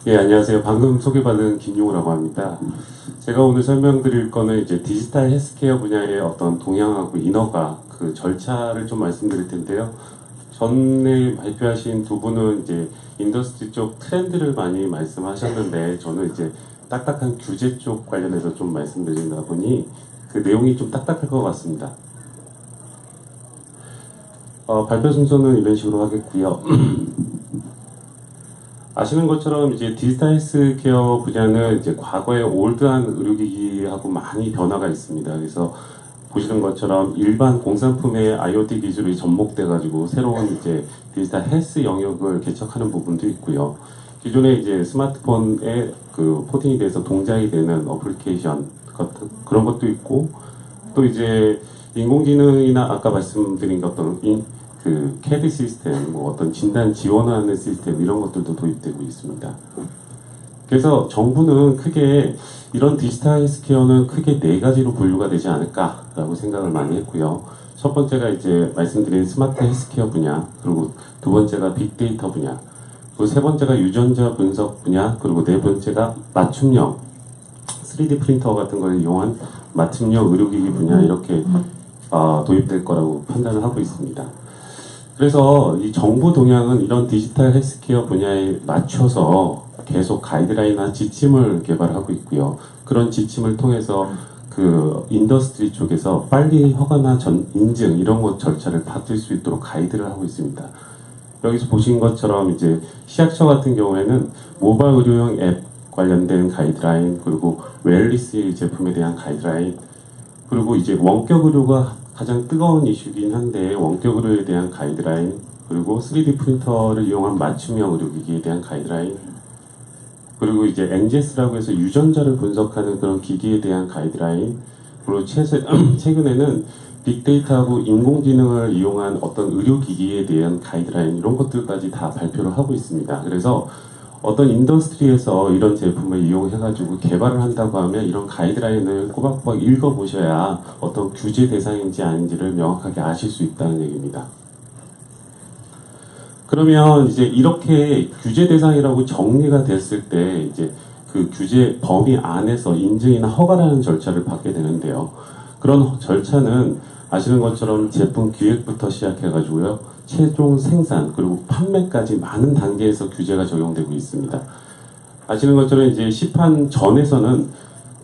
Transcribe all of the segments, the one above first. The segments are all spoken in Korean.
예, 안녕하세요. 방금 소개받은 김용우라고 합니다. 제가 오늘 설명드릴 거는 이제 디지털 헬스케어 분야의 어떤 동향하고 인허가 그 절차를 좀 말씀드릴 텐데요. 전에 발표하신 두 분은 이제 인더스트리 쪽 트렌드를 많이 말씀하셨는데 저는 이제 딱딱한 규제 쪽 관련해서 좀 말씀드린다 보니 그 내용이 좀 딱딱할 것 같습니다. 발표 순서는 이런 식으로 하겠고요. 아시는 것처럼 이제 디지털 헬스케어 분야는 이제 과거의 올드한 의료기기하고 많이 변화가 있습니다. 그래서 보시는 것처럼 일반 공산품의 IoT 기술이 접목돼가지고 새로운 이제 디지털 헬스 영역을 개척하는 부분도 있고요. 기존에 이제 스마트폰에 그 포팅이 돼서 동작이 되는 어플리케이션 같은 그런 것도 있고 또 이제 인공지능이나 아까 말씀드린 어떤 그 CAD 시스템, 뭐 어떤 진단 지원하는 시스템 이런 것들도 도입되고 있습니다. 그래서 정부는 크게 이런 디지털 헬스케어는 크게 네 가지로 분류가 되지 않을까라고 생각을 많이 했고요. 첫 번째가 이제 말씀드린 스마트 헬스케어 분야, 그리고 두 번째가 빅데이터 분야, 그리고 세 번째가 유전자 분석 분야, 그리고 네 번째가 맞춤형 3D 프린터 같은 걸 이용한 맞춤형 의료기기 분야 이렇게 도입될 거라고 판단을 하고 있습니다. 그래서 이 정부 동향은 이런 디지털 헬스케어 분야에 맞춰서 계속 가이드라인이나 지침을 개발하고 있고요. 그런 지침을 통해서 그 인더스트리 쪽에서 빨리 허가나 인증 이런 것 절차를 받을 수 있도록 가이드를 하고 있습니다. 여기서 보신 것처럼 이제 시약처 같은 경우에는 모바일 의료용 앱 관련된 가이드라인, 그리고 웰리스 제품에 대한 가이드라인, 그리고 이제 원격 의료가 가장 뜨거운 이슈긴 한데 원격 의료에 대한 가이드라인, 그리고 3D 프린터를 이용한 맞춤형 의료기기에 대한 가이드라인, 그리고 이제 NGS라고 해서 유전자를 분석하는 그런 기기에 대한 가이드라인, 그리고 최근에는 빅데이터하고 인공지능을 이용한 어떤 의료기기에 대한 가이드라인 이런 것들까지 다 발표를 하고 있습니다. 그래서 어떤 인더스트리에서 이런 제품을 이용해가지고 개발을 한다고 하면 이런 가이드라인을 꼬박꼬박 읽어보셔야 어떤 규제 대상인지 아닌지를 명확하게 아실 수 있다는 얘기입니다. 그러면 이제 이렇게 규제 대상이라고 정리가 됐을 때 이제 그 규제 범위 안에서 인증이나 허가라는 절차를 받게 되는데요. 그런 절차는 아시는 것처럼 제품 기획부터 시작해가지고요. 최종 생산 그리고 판매까지 많은 단계에서 규제가 적용되고 있습니다. 아시는 것처럼 이제 시판 전에서는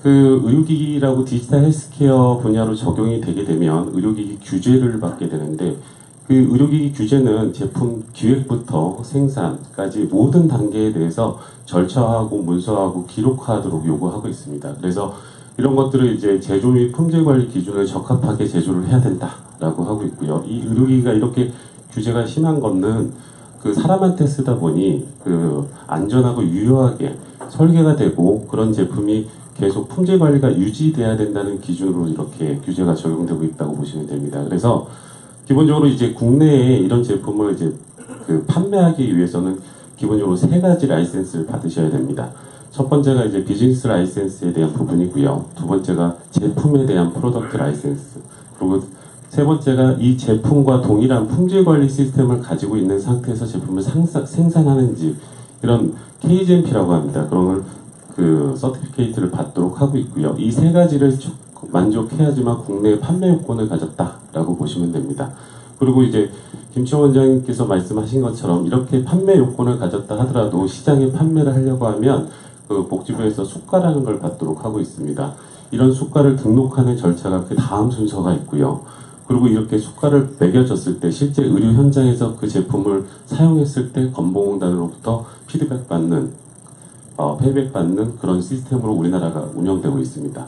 그 의료기기라고 디지털 헬스케어 분야로 적용이 되게 되면 의료기기 규제를 받게 되는데 그 의료기기 규제는 제품 기획부터 생산까지 모든 단계에 대해서 절차하고 문서하고 기록하도록 요구하고 있습니다. 그래서 이런 것들을 이제 제조 및 품질 관리 기준을 적합하게 제조를 해야 된다라고 하고 있고요. 이 의료기기가 이렇게 규제가 심한 거는 그 사람한테 쓰다 보니 그 안전하고 유효하게 설계가 되고 그런 제품이 계속 품질 관리가 유지돼야 된다는 기준으로 이렇게 규제가 적용되고 있다고 보시면 됩니다. 그래서 기본적으로 이제 국내에 이런 제품을 이제 그 판매하기 위해서는 기본적으로 세 가지 라이센스를 받으셔야 됩니다. 첫 번째가 이제 비즈니스 라이센스에 대한 부분이고요. 두 번째가 제품에 대한 프로덕트 라이센스. 그리고 세 번째가 이 제품과 동일한 품질 관리 시스템을 가지고 있는 상태에서 제품을 생산하는지 이런 KGMP라고 합니다. 그런 걸 그 서티피케이트를 받도록 하고 있고요. 이 세 가지를 만족해야지만 국내 판매 요건을 가졌다라고 보시면 됩니다. 그리고 이제 김치영 원장님께서 말씀하신 것처럼 이렇게 판매 요건을 가졌다 하더라도 시장에 판매를 하려고 하면 그 복지부에서 수가라는 걸 받도록 하고 있습니다. 이런 수가를 등록하는 절차가 그 다음 순서가 있고요. 그리고 이렇게 수가를 매겨졌을 때 실제 의료 현장에서 그 제품을 사용했을 때 건보공단으로부터 피드백 받는 페이백 받는 그런 시스템으로 우리나라가 운영되고 있습니다.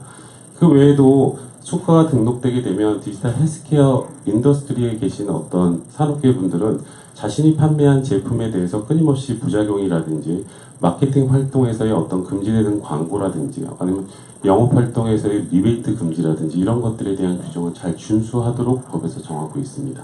그 외에도 수가가 등록되게 되면 디지털 헬스케어 인더스트리에 계신 어떤 산업계 분들은 자신이 판매한 제품에 대해서 끊임없이 부작용이라든지 마케팅 활동에서의 어떤 금지되는 광고라든지 아니면 영업 활동에서의 리베이트 금지라든지 이런 것들에 대한 규정을 잘 준수하도록 법에서 정하고 있습니다.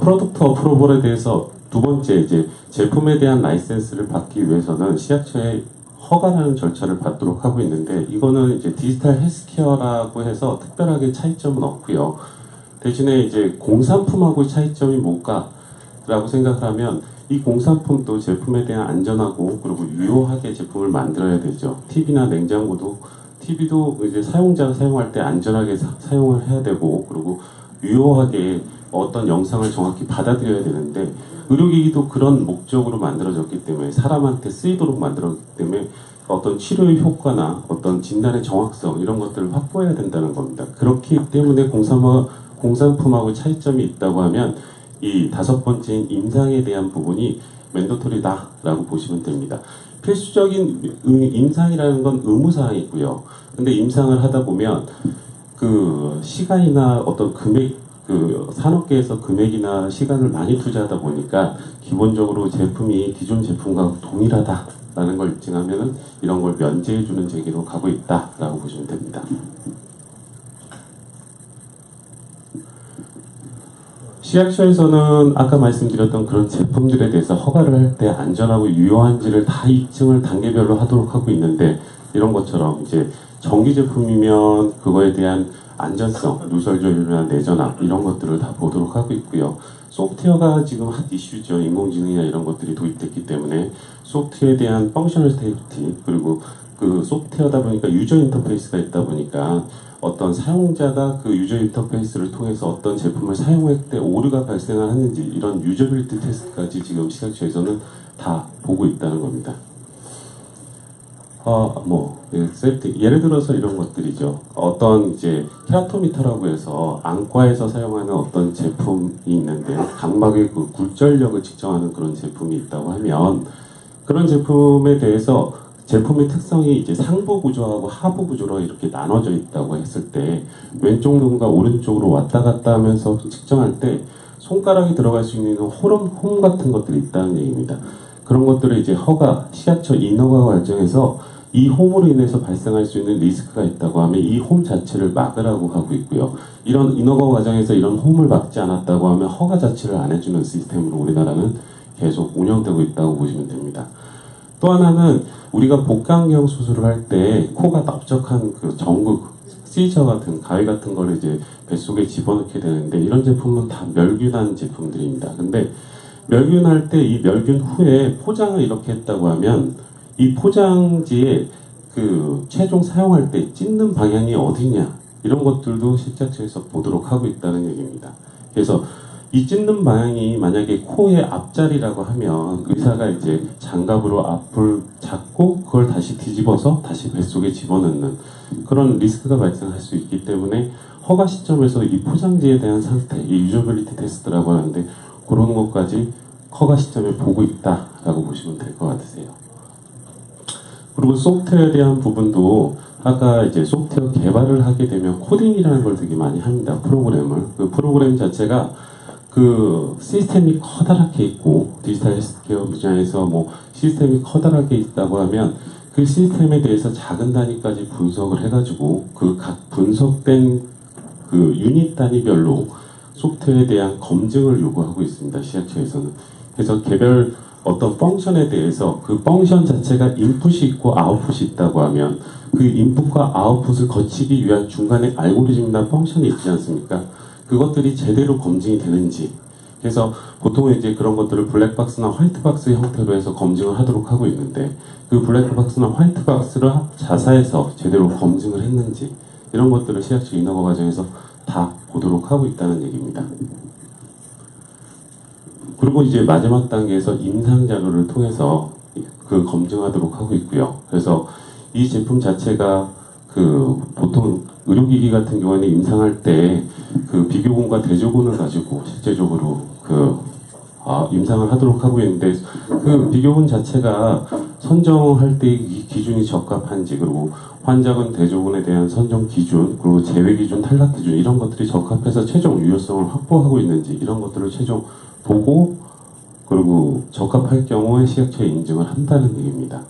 프로덕트 어프로벌에 대해서 두 번째 이제 제품에 대한 라이센스를 받기 위해서는 시약처에 허가라는 절차를 받도록 하고 있는데 이거는 이제 디지털 헬스케어라고 해서 특별하게 차이점은 없고요. 대신에 이제 공산품하고 차이점이 뭘까라고 생각을 하면 이 공산품도 제품에 대한 안전하고 그리고 유효하게 제품을 만들어야 되죠. TV나 냉장고도 TV도 이제 사용자가 사용할 때 안전하게 사용을 해야 되고 그리고 유효하게 어떤 영상을 정확히 받아들여야 되는데 의료기기도 그런 목적으로 만들어졌기 때문에 사람한테 쓰이도록 만들어졌기 때문에 어떤 치료의 효과나 어떤 진단의 정확성 이런 것들을 확보해야 된다는 겁니다. 그렇기 때문에 공산품하고 차이점이 있다고 하면 이 다섯 번째인 임상에 대한 부분이 맨더토리다라고 보시면 됩니다. 필수적인 임상이라는 건 의무사항이고요. 근데 임상을 하다 보면 그 시간이나 어떤 금액, 그 산업계에서 금액이나 시간을 많이 투자하다 보니까 기본적으로 제품이 기존 제품과 동일하다라는 걸 입증하면은 이런 걸 면제해주는 제기로 가고 있다라고 보시면 됩니다. 식약처에서는 아까 말씀드렸던 그런 제품들에 대해서 허가를 할 때 안전하고 유효한지를 다 입증을 단계별로 하도록 하고 있는데 이런 것처럼 이제 정기 제품이면 그거에 대한 안전성, 누설조율이나 내전압 이런 것들을 다 보도록 하고 있고요. 소프트웨어가 지금 핫 이슈죠. 인공지능이나 이런 것들이 도입됐기 때문에 소프트웨어에 대한 펑셔널 스테이티 그리고 그 소프트웨어다 보니까 유저 인터페이스가 있다 보니까 어떤 사용자가 그 유저 인터페이스를 통해서 어떤 제품을 사용할 때 오류가 발생하는지 이런 유저빌리티 테스트까지 지금 식약처에서는 다 보고 있다는 겁니다. 예를 들어서 이런 것들이죠. 어떤 이제 케라토미터라고 해서 안과에서 사용하는 어떤 제품이 있는데 각막의 그 굴절력을 측정하는 그런 제품이 있다고 하면 그런 제품에 대해서 제품의 특성이 이제 상부 구조하고 하부 구조로 이렇게 나눠져 있다고 했을 때 왼쪽 눈과 오른쪽으로 왔다 갔다 하면서 측정할 때 손가락이 들어갈 수 있는 홈 같은 것들이 있다는 얘기입니다. 그런 것들을 이제 식약처 인허가 과정에서 이 홈으로 인해서 발생할 수 있는 리스크가 있다고 하면 이 홈 자체를 막으라고 하고 있고요. 이런 인허가 과정에서 이런 홈을 막지 않았다고 하면 허가 자체를 안 해주는 시스템으로 우리나라는 계속 운영되고 있다고 보시면 됩니다. 또 하나는 우리가 복강경 수술을 할 때 코가 넓적한 그 정극, 시저 같은 가위 같은 걸 이제 뱃속에 집어넣게 되는데 이런 제품은 다 멸균한 제품들입니다. 근데 멸균할 때 이 멸균 후에 포장을 이렇게 했다고 하면 이 포장지에 그 최종 사용할 때 찢는 방향이 어디냐 이런 것들도 식약처에서 보도록 하고 있다는 얘기입니다. 그래서 이 찢는 방향이 만약에 코의 앞자리라고 하면 의사가 이제 장갑으로 앞을 잡고 그걸 다시 뒤집어서 다시 뱃속에 집어넣는 그런 리스크가 발생할 수 있기 때문에 허가 시점에서 이 포장지에 대한 상태, 이 유저빌리티 테스트라고 하는데 그런 것까지 허가 시점에 보고 있다라고 보시면 될 것 같으세요. 그리고 소프트웨어에 대한 부분도 아까 이제 소프트웨어 개발을 하게 되면 코딩이라는 걸 되게 많이 합니다. 프로그램을. 그 프로그램 자체가 그 시스템이 커다랗게 있고 디지털 헬스케어 분야에서 뭐 시스템이 커다랗게 있다고 하면 그 시스템에 대해서 작은 단위까지 분석을 해가지고 그 각 분석된 그 유닛 단위별로 소프트웨어에 대한 검증을 요구하고 있습니다. 식약처에서는. 그래서 개별 어떤 펑션에 대해서 그 펑션 자체가 인풋이 있고 아웃풋이 있다고 하면 그 인풋과 아웃풋을 거치기 위한 중간에 알고리즘이나 펑션이 있지 않습니까? 그것들이 제대로 검증이 되는지. 그래서 보통 이제 그런 것들을 블랙박스나 화이트박스 형태로 해서 검증을 하도록 하고 있는데 그 블랙박스나 화이트박스를 자사해서 제대로 검증을 했는지 이런 것들을 식약처 인허가 과정에서 다 보도록 하고 있다는 얘기입니다. 그리고 이제 마지막 단계에서 임상 자료를 통해서 그 검증하도록 하고 있고요. 그래서 이 제품 자체가 그 보통 의료기기 같은 경우에는 임상할 때 그 비교군과 대조군을 가지고 실제적으로 임상을 하도록 하고 있는데 그 비교군 자체가 선정할 때 이 기준이 적합한지 그리고 환자군 대조군에 대한 선정 기준 그리고 제외 기준 탈락 기준 이런 것들이 적합해서 최종 유효성을 확보하고 있는지 이런 것들을 최종 보고 그리고 적합할 경우에 식약처에 인증을 한다는 얘기입니다.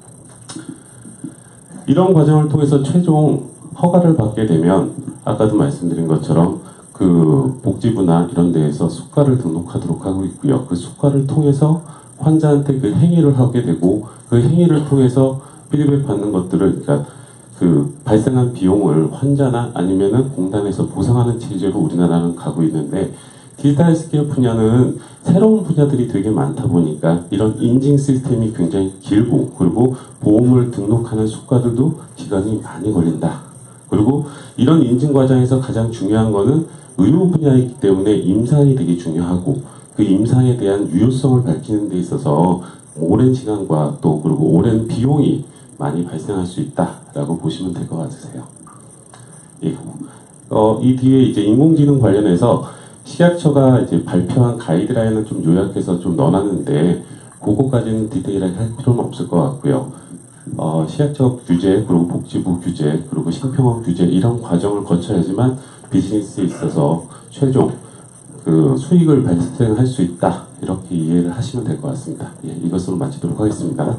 이런 과정을 통해서 최종 허가를 받게 되면 아까도 말씀드린 것처럼 그 복지부나 이런 데에서 수가를 등록하도록 하고 있고요. 그 수가를 통해서 환자한테 그 행위를 하게 되고 그 행위를 통해서 피드백 받는 것들을 그러니까 그 발생한 비용을 환자나 아니면은 공단에서 보상하는 체제로 우리나라는 가고 있는데 디지털 헬스케어 분야는 새로운 분야들이 되게 많다 보니까 이런 인증 시스템이 굉장히 길고, 그리고 보험을 등록하는 수가들도 기간이 많이 걸린다. 그리고 이런 인증 과정에서 가장 중요한 거는 의무 분야이기 때문에 임상이 되게 중요하고, 그 임상에 대한 유효성을 밝히는 데 있어서 오랜 시간과 또 그리고 오랜 비용이 많이 발생할 수 있다라고 보시면 될 것 같으세요. 예. 이 뒤에 이제 인공지능 관련해서 식약처가 이제 발표한 가이드라인을 좀 요약해서 좀 넣어놨는데, 그거까지는 디테일하게 할 필요는 없을 것 같고요. 식약처 규제, 그리고 복지부 규제, 그리고 심평원 규제, 이런 과정을 거쳐야지만 비즈니스에 있어서 최종 그 수익을 발생할 수 있다, 이렇게 이해를 하시면 될 것 같습니다. 예, 이것으로 마치도록 하겠습니다.